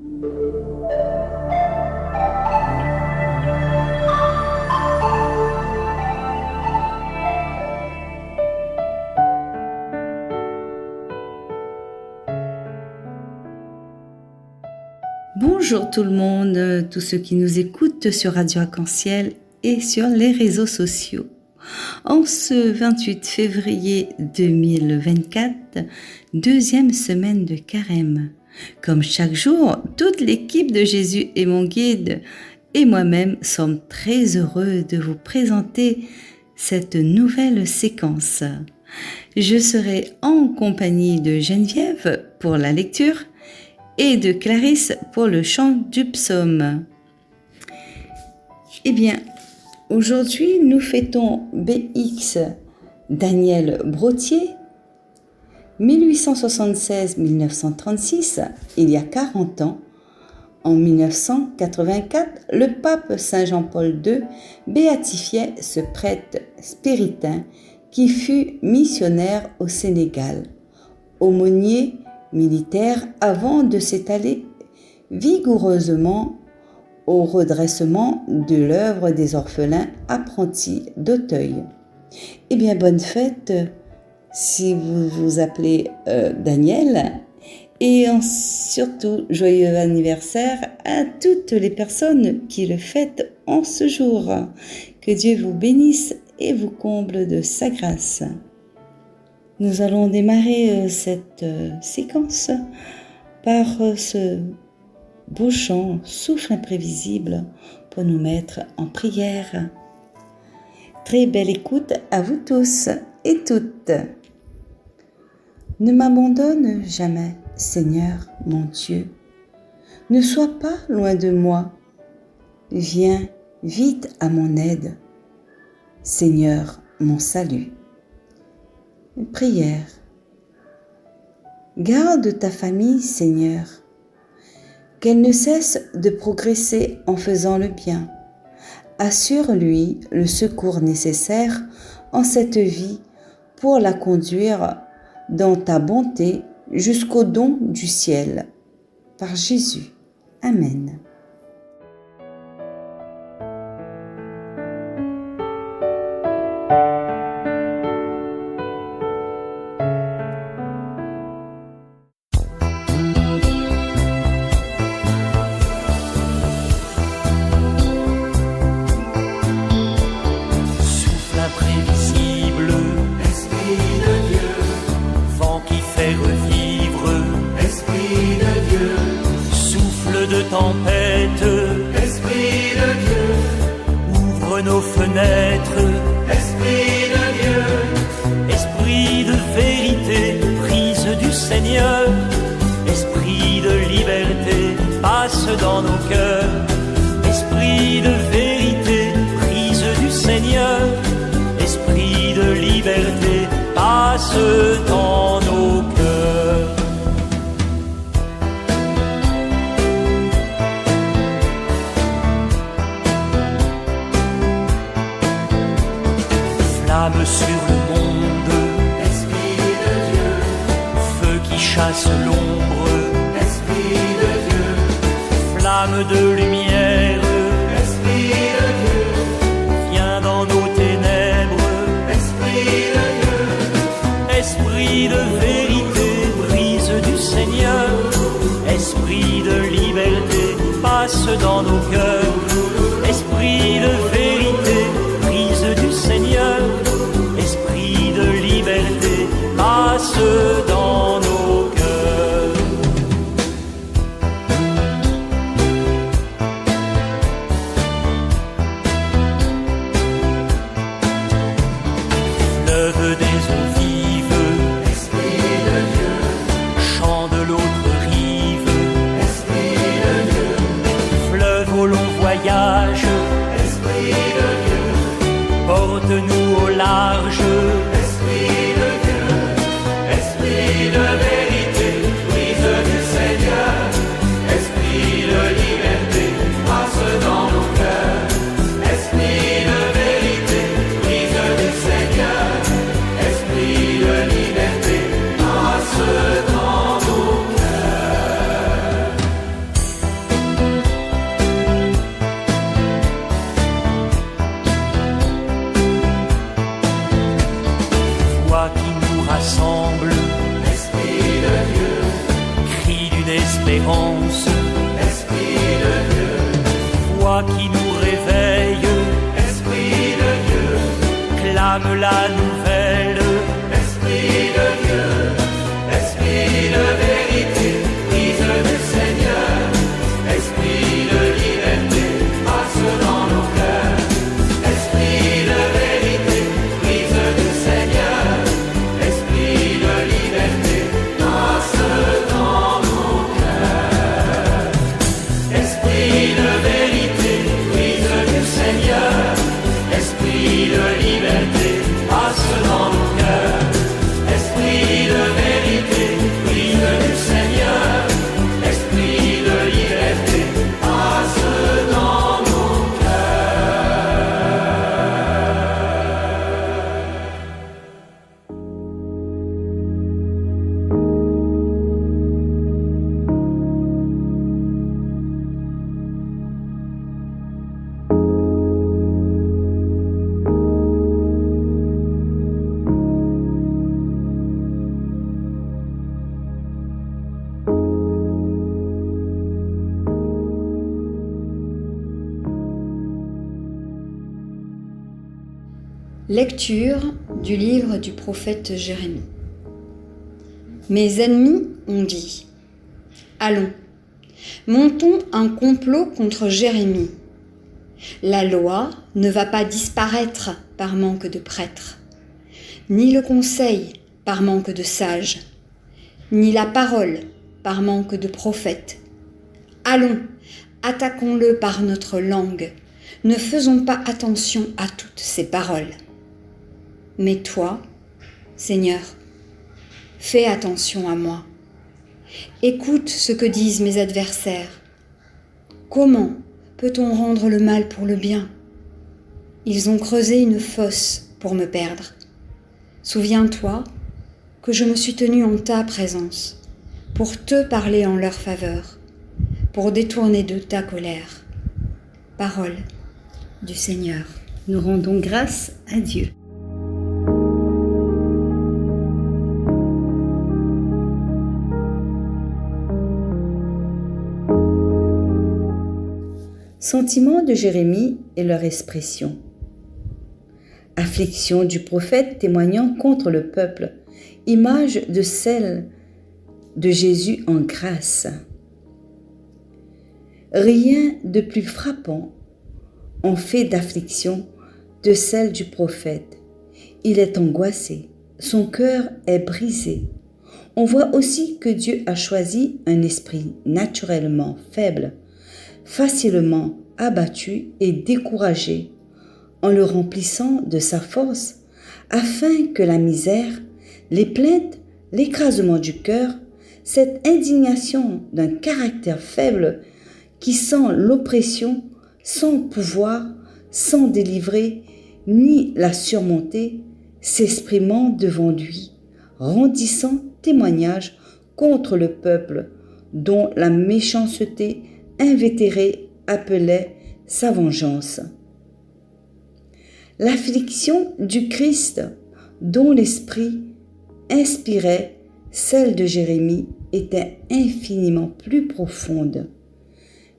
Bonjour tout le monde, tous ceux qui nous écoutent sur Radio Arc-en-Ciel et sur les réseaux sociaux. En ce 28 février 2024, deuxième semaine de Carême. Comme chaque jour, toute l'équipe de Jésus est mon guide et moi-même sommes très heureux de vous présenter cette nouvelle séquence. Je serai en compagnie de Geneviève pour la lecture et de Clarisse pour le chant du psaume. Eh bien, aujourd'hui, nous fêtons BX Daniel Brottier, 1876-1936, il y a 40 ans. En 1984, le pape Saint Jean-Paul II béatifiait ce prêtre spiritain qui fut missionnaire au Sénégal, aumônier militaire avant de s'étaler vigoureusement au redressement de l'œuvre des orphelins apprentis d'Auteuil. Eh bien, bonne fête si vous vous appelez Daniel, et surtout joyeux anniversaire à toutes les personnes qui le fêtent en ce jour. Que Dieu vous bénisse et vous comble de sa grâce. Nous allons démarrer cette séquence par ce beau chant, souffle imprévisible, pour nous mettre en prière. Très belle écoute à vous tous et toutes. Ne m'abandonne jamais, Seigneur mon Dieu. Ne sois pas loin de moi. Viens vite à mon aide, Seigneur mon salut. Prière. Garde ta famille, Seigneur, qu'elle ne cesse de progresser en faisant le bien. Assure-lui le secours nécessaire en cette vie pour la conduire dans ta bonté jusqu'au don du ciel. Par Jésus. Amen. Tempête, Esprit de Dieu, ouvre nos fenêtres, Esprit de Dieu, Esprit de vérité, prise du Seigneur, Esprit de liberté, passe dans nos cœurs, Esprit de vérité, prise du Seigneur, Esprit de liberté, passe dans nos cœurs. Flamme sur le monde, Esprit de Dieu, feu qui chasse l'ombre, Esprit de Dieu, flamme de lumière, Esprit de Dieu, viens dans nos ténèbres, Esprit de Dieu, Esprit de vérité, brise du Seigneur, Esprit de liberté, passe dans nos cœurs, Esprit de vérité, brise du Seigneur, Esprit de liberté, passe dans nos cœurs. Fleuve des eaux vives, Esprit de Dieu, chant de l'autre rive, Esprit de Dieu, fleuve au long voyage, Esprit de l'espérance. Esprit de Dieu, Voix qui nous réveille, Esprit de Dieu, clame la nouvelle. Esprit de Dieu, Esprit de vérité, brise du Seigneur, Esprit de liberté, passe dans nos cœurs. Esprit de vérité, brise du Seigneur, Esprit de liberté, passe dans nos cœurs. Esprit de vérité, brise du Seigneur, Esprit de liberté, passe dans nos cœurs. Esprit de vérité, brise du Seigneur, Esprit de liberté, passe dans nos Lecture du livre du prophète Jérémie. Mes ennemis ont dit : allons, montons un complot contre Jérémie. La loi ne va pas disparaître par manque de prêtres, ni le conseil par manque de sages, ni la parole par manque de prophètes. Allons, attaquons-le par notre langue, ne faisons pas attention à toutes ces paroles. Mais toi, Seigneur, fais attention à moi. Écoute ce que disent mes adversaires. Comment peut-on rendre le mal pour le bien ? Ils ont creusé une fosse pour me perdre. Souviens-toi que je me suis tenue en ta présence pour te parler en leur faveur, pour détourner de ta colère. Parole du Seigneur. Nous rendons grâce à Dieu. Sentiments de Jérémie et leur expression. Affliction du prophète témoignant contre le peuple, image de celle de Jésus en grâce. Rien de plus frappant en fait d'affliction de celle du prophète. Il est angoissé, son cœur est brisé. On voit aussi que Dieu a choisi un esprit naturellement faible, facilement abattu et découragé, en le remplissant de sa force, afin que la misère, les plaintes, l'écrasement du cœur, cette indignation d'un caractère faible qui sent l'oppression sans pouvoir, sans délivrer, ni la surmonter, s'exprimant devant lui, rendissant témoignage contre le peuple dont la méchanceté invétérée appelait sa vengeance. L'affliction du Christ dont l'esprit inspirait celle de Jérémie était infiniment plus profonde.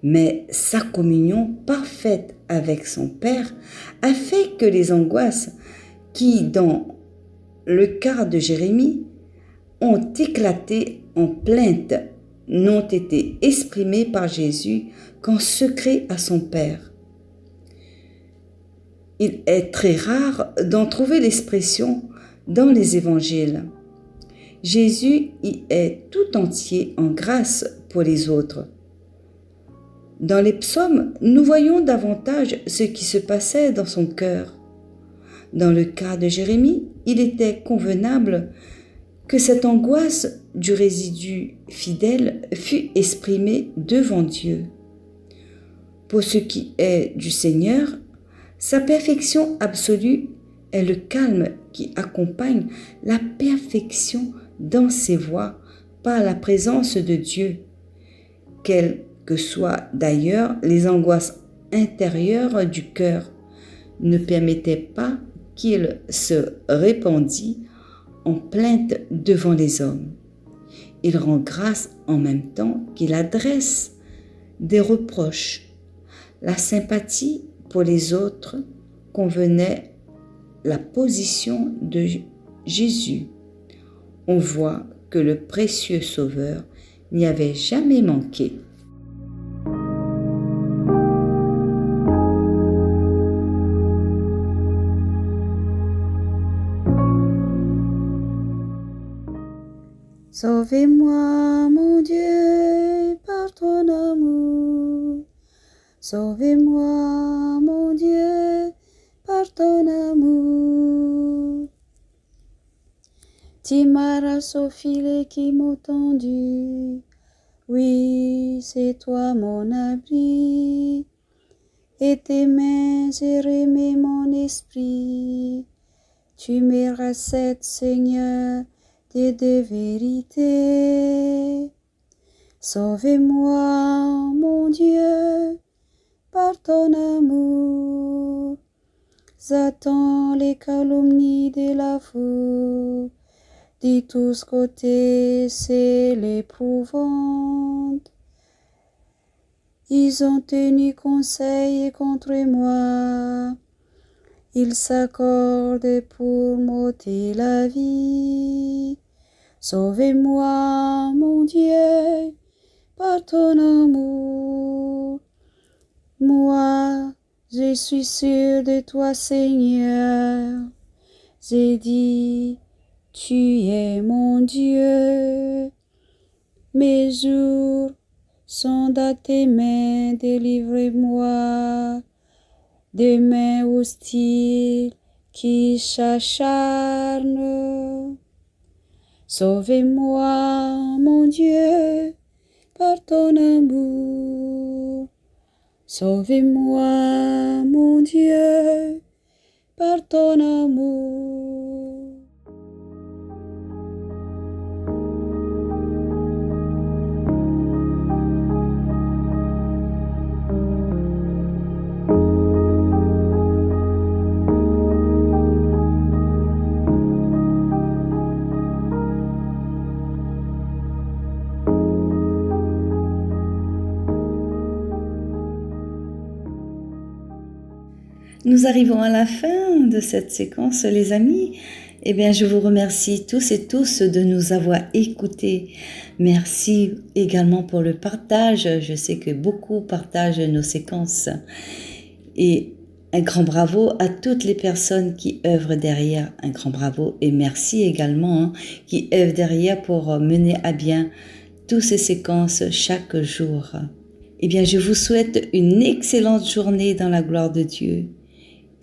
Mais sa communion parfaite avec son Père a fait que les angoisses qui, dans le cas de Jérémie, ont éclaté en plaintes, n'ont été exprimées par Jésus qu'en secret à son Père. Il est très rare d'en trouver l'expression dans les évangiles. Jésus y est tout entier en grâce pour les autres. Dans les psaumes, nous voyons davantage ce qui se passait dans son cœur. Dans le cas de Jérémie, il était convenable que cette angoisse du résidu fidèle fût exprimée devant Dieu. Pour ce qui est du Seigneur, sa perfection absolue est le calme qui accompagne la perfection dans ses voies par la présence de Dieu, quelles que soient d'ailleurs les angoisses intérieures du cœur, ne permettaient pas qu'il se répandît en plainte devant les hommes. il rend grâce en même temps qu'il adresse des reproches. La sympathie pour les autres convenait la position de Jésus. On voit que le précieux Sauveur n'y avait jamais manqué. Sauvez-moi, mon Dieu, par ton amour. Sauvez-moi, mon Dieu, par ton amour. Tu m'arraches au filet qui m'ont tendu. Oui, c'est toi mon abri. Et tes mains, j'ai remis mon esprit. Tu me racètes, Seigneur, de vérité. Sauvez-moi, mon Dieu, par ton amour. J'attends les calomnies de la foule. De tous côtés, c'est l'épouvante. Ils ont tenu conseil contre moi. Ils s'accordent pour m'ôter la vie. Sauvez-moi, mon Dieu, par ton amour. Moi, je suis sûr de toi, Seigneur. J'ai dit, tu es mon Dieu. Mes jours sont dans tes mains, délivre-moi des mains hostiles qui s'acharnent. Sauvez-moi, mon Dieu, par ton amour. Sauvez-moi, mon Dieu, par ton amour. Nous arrivons à la fin de cette séquence, les amis. Eh bien, je vous remercie tous et tous de nous avoir écoutés. Merci également pour le partage. Je sais que beaucoup partagent nos séquences. Et un grand bravo à toutes les personnes qui œuvrent derrière. Un grand bravo et merci également qui œuvrent derrière pour mener à bien toutes ces séquences chaque jour. Eh bien, je vous souhaite une excellente journée dans la gloire de Dieu.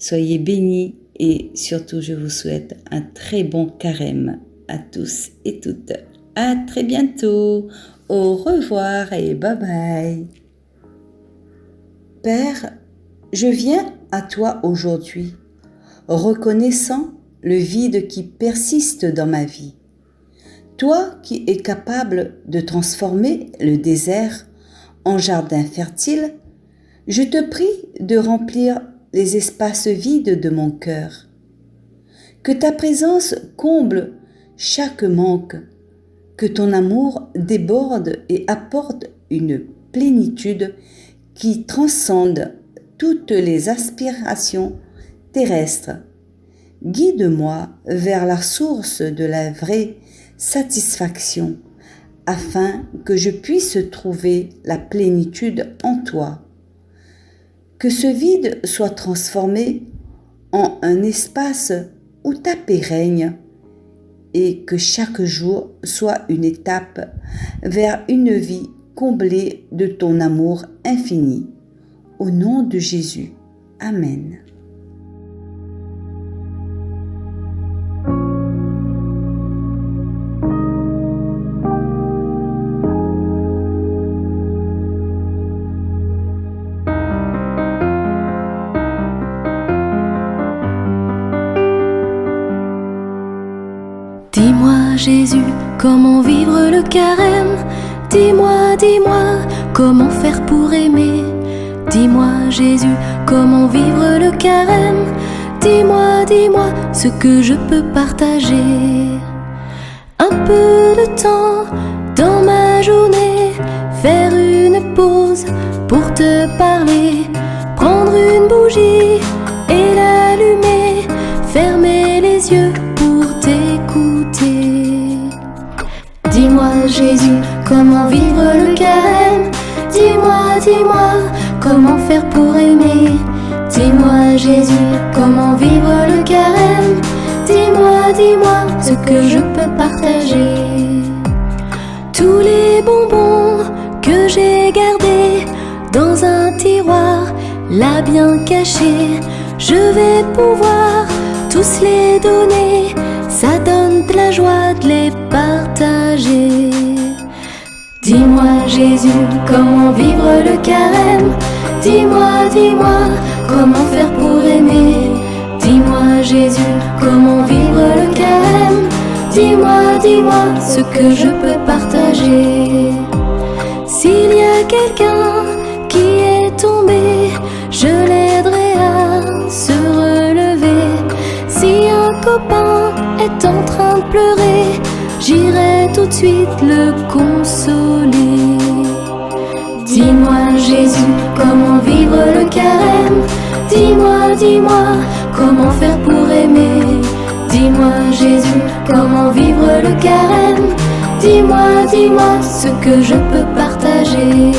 Soyez bénis et surtout je vous souhaite un très bon carême à tous et toutes. À très bientôt. Au revoir et bye bye. Père, je viens à toi aujourd'hui, reconnaissant le vide qui persiste dans ma vie. Toi qui es capable de transformer le désert en jardin fertile, je te prie de remplir les espaces vides de mon cœur. Que ta présence comble chaque manque, que ton amour déborde et apporte une plénitude qui transcende toutes les aspirations terrestres. Guide-moi vers la source de la vraie satisfaction, afin que je puisse trouver la plénitude en toi. Que ce vide soit transformé en un espace où ta paix règne et que chaque jour soit une étape vers une vie comblée de ton amour infini. Au nom de Jésus. Amen. Dis-moi Jésus, comment vivre le carême? Dis-moi, dis-moi, comment faire pour aimer? Dis-moi Jésus, comment vivre le carême? Dis-moi, dis-moi, ce que je peux partager. Un peu de temps dans ma journée, faire une pause pour te parler, prendre une bougie et l'allumer, fermer les yeux pour t'écouter. Dis-moi Jésus, comment vivre le carême? Dis-moi, dis-moi, comment faire pour aimer? Dis-moi Jésus, comment vivre le carême? Dis-moi, dis-moi, ce que je peux partager. Tous les bonbons que j'ai gardés dans un tiroir, là bien caché, je vais pouvoir tous les donner. Ça donne de la joie de les partager. Dis-moi Jésus, comment vivre le carême? Dis-moi, dis-moi, comment faire pour aimer? Dis-moi Jésus, comment vivre le carême? Dis-moi, dis-moi, ce que je peux partager. S'il y a quelqu'un qui est tombé, je l'aiderai à se relever. Si un copain est en train de pleurer, j'irai tout de suite le consoler. Dis-moi Jésus, comment vivre le carême? Dis-moi, dis-moi, comment faire pour aimer? Dis-moi Jésus, comment vivre le carême? Dis-moi, dis-moi, ce que je peux partager.